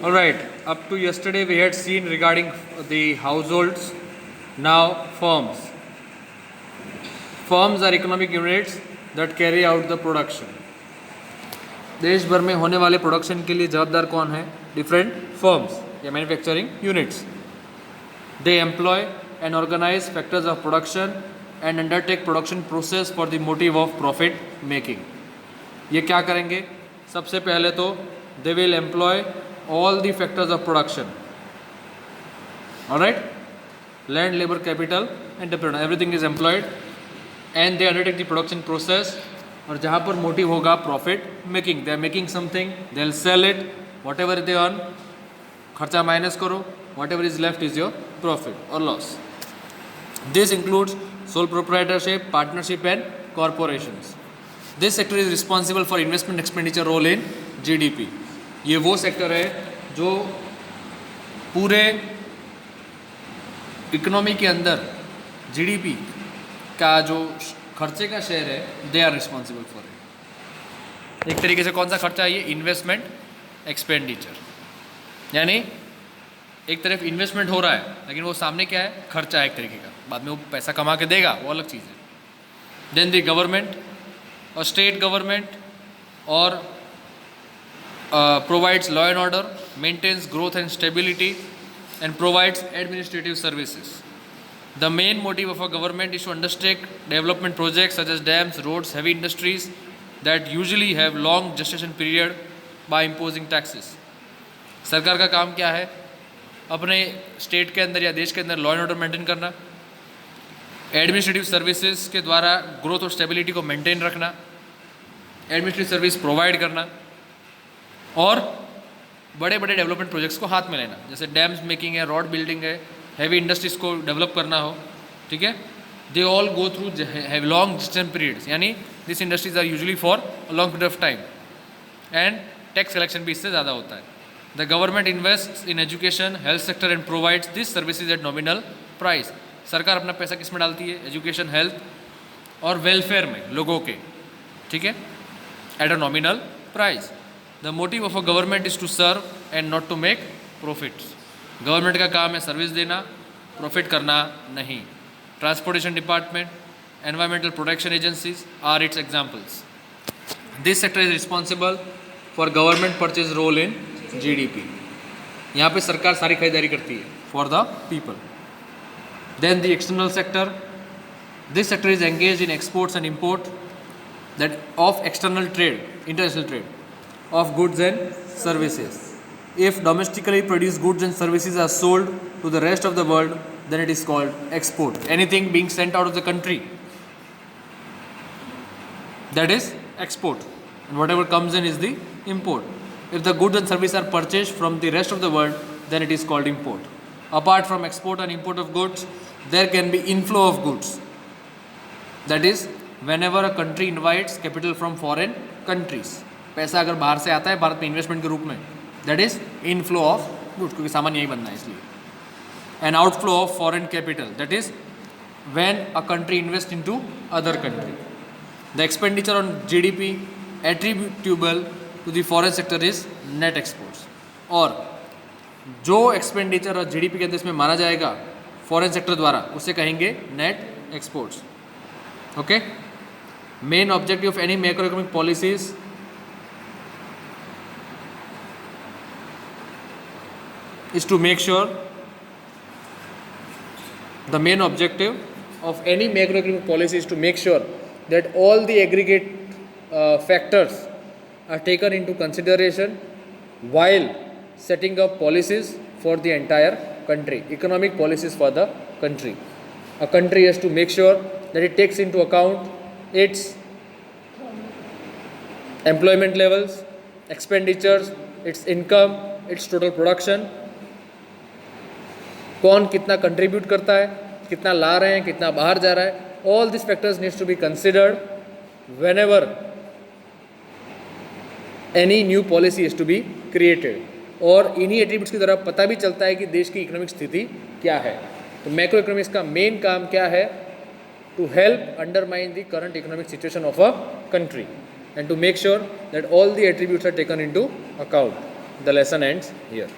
All right, up to yesterday we had seen regarding the households. Now, firms. Firms are economic units that carry out the production. देश भर में होने वाले production के लिए जवाबदार कौन है? डिफरेंट फर्म्स या manufacturing units. They employ and organise factors of production and undertake production process for the motive of profit making. ये क्या करेंगे? सबसे पहले तो they will employ all the factors of production. All right, land, labor, capital, entrepreneur, everything is employed and they undertake the production process. और जहाँ पर motive होगा profit making, they are making something, they will sell it, whatever they earn, खर्चा minus करो, whatever is left is your profit और loss. This includes sole proprietorship, partnership and corporations. This sector is responsible for investment expenditure role in GDP. ये वो sector है जो पूरे economy के अंदर जीडीपी का जो खर्चे का शेयर है, they are responsible for it. एक तरीके से कौन सा खर्चा है ये? Investment expenditure. यानी एक तरफ इन्वेस्टमेंट हो रहा है लेकिन वो सामने क्या है? खर्चा है एक तरीके का. बाद में वो पैसा कमा के देगा, वो अलग चीज़ है. देन द गवर्नमेंट और स्टेट गवर्नमेंट और provides law and order, maintains growth and stability, and provides administrative services. The main motive of a government is to undertake development projects such as dams, roads, heavy industries that usually have long gestation period by imposing taxes. सरकार का काम क्या है? अपने state के अंदर या देश के अंदर लॉ एंड ऑर्डर मेंटेन करना, एडमिनिस्ट्रेटिव सर्विसेज के द्वारा ग्रोथ और स्टेबिलिटी को मेंटेन रखना, एडमिनिस्ट्रेटिव सर्विस प्रोवाइड करना और बड़े बड़े डेवलपमेंट प्रोजेक्ट्स को हाथ में लेना. जैसे डैम्स मेकिंग है, रोड बिल्डिंग है, हैवी इंडस्ट्रीज को डेवलप करना हो. ठीक है, they all go through have long distance periods. यानी this industries are usually for a long period of time and tax collection भी इससे ज़्यादा होता है. The government invest in education, health sector and provides this services at nominal price. सरकार अपना पैसा किस में डालती है? एजुकेशन, हेल्थ और वेलफेयर में लोगों के. ठीक है, at a nominal price. The motive of a government is to serve and not to make profits. Government का काम है सर्विस देना, प्रॉफिट करना नहीं. Transportation department, environmental protection agencies are its examples. This sector is responsible for government purchase role in GDP. यहाँ पे सरकार सारी खरीदारी करती है for the people. Then the external sector. This sector is engage in exports and import that of external trade, international trade of goods and services. If domestically produced goods and services are sold to the rest of the world, then it is called export. Anything being sent out of the country, that is export, and whatever comes in is the import. If the goods and services are purchased from the rest of the world, then it is called import. Apart from export and import of goods, there can be inflow of goods. That is, whenever a country invites capital from foreign countries, पैसा अगर बाहर से आता है भारत में investment के रूप में, that is inflow of goods, क्योंकि सामान यही बनना है इसलिए. And outflow of foreign capital, that is when a country invest into other country. The expenditure on GDP attributable to the foreign sector is net exports. और जो expenditure और GDP के अंदर इसमें माना जाएगा फॉरेन सेक्टर द्वारा, उसे कहेंगे net exports. Okay, main objective of any macro economic policies is to make sure, the main objective of any macroeconomic policy is to make sure that all the aggregate factors are taken into consideration while setting up policies for the entire country, economic policies for the country. A country has to make sure that it takes into account its employment levels, expenditures, its income, its total production, कौन कितना contribute करता है, कितना ला रहे हैं, कितना बाहर जा रहा है. All this factors needs to be considered whenever any new policy is to be created. और इन्हीं एट्रीब्यूट्स की तरह पता भी चलता है कि देश की इकोनॉमिक स्थिति क्या है. तो मैक्रो इकोनॉमिक्स का मेन काम क्या है? To help undermine the current economic situation of a country and to make sure that all the attributes are taken into account. the lesson ends here.